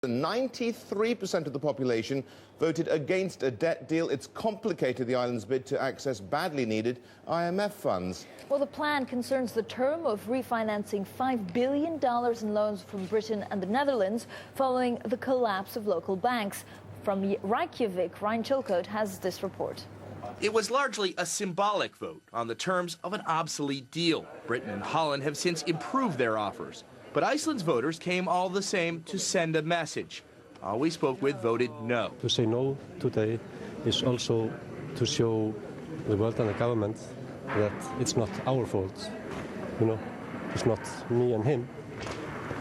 93% of the population voted against a debt deal. It's complicated the island's bid to access badly needed IMF funds. Well, the plan concerns the term of refinancing $5 billion in loans from Britain and the Netherlands following the collapse of local banks. From Reykjavik, Ryan Chilcote has this report. It was largely a symbolic vote on the terms of an obsolete deal. Britain and Holland have since improved their offers. But Iceland's voters came all the same to send a message. All we spoke with voted no. To say no today is also to show the world and the government that it's not our fault. You know, it's not me and him.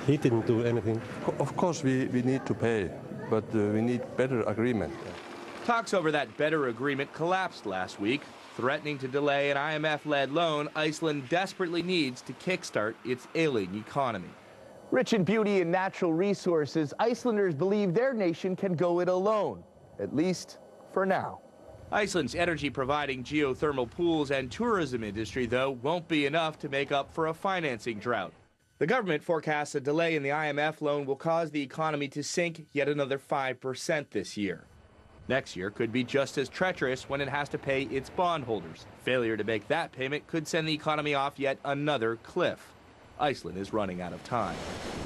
He didn't do anything. Of course, we need to pay, but we need better agreement. Talks over that better agreement collapsed last week, threatening to delay an IMF-led loan Iceland desperately needs to kickstart its ailing economy. Rich in beauty and natural resources, Icelanders believe their nation can go it alone, at least for now. Iceland's energy-providing geothermal pools and tourism industry, though, won't be enough to make up for a financing drought. The government forecasts a delay in the IMF loan will cause the economy to sink yet another 5% this year. Next year could be just as treacherous when it has to pay its bondholders. Failure to make that payment could send the economy off yet another cliff. Iceland is running out of time.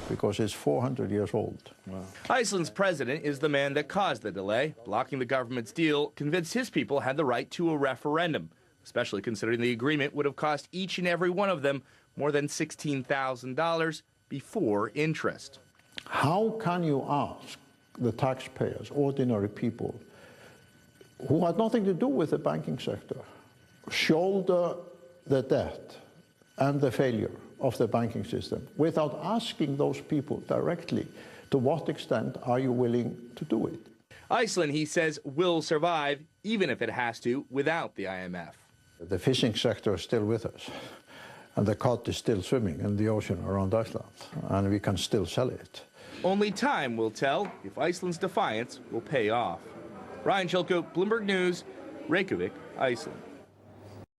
Because it's 400 years old. Wow. Iceland's president is the man that caused the delay. Blocking the government's deal convinced his people had the right to a referendum, especially considering the agreement would have cost each and every one of them more than $16,000 before interest. How can you ask the taxpayers, ordinary people, who had nothing to do with the banking sector, shoulder the debt and the failure of the banking system without asking those people directly, to what extent are you willing to do it? Iceland, he says, will survive, even if it has to, without the IMF. The fishing sector is still with us, and the cod is still swimming in the ocean around Iceland, and we can still sell it. Only time will tell if Iceland's defiance will pay off. Ryan Chilcote, Bloomberg News, Reykjavik, Iceland.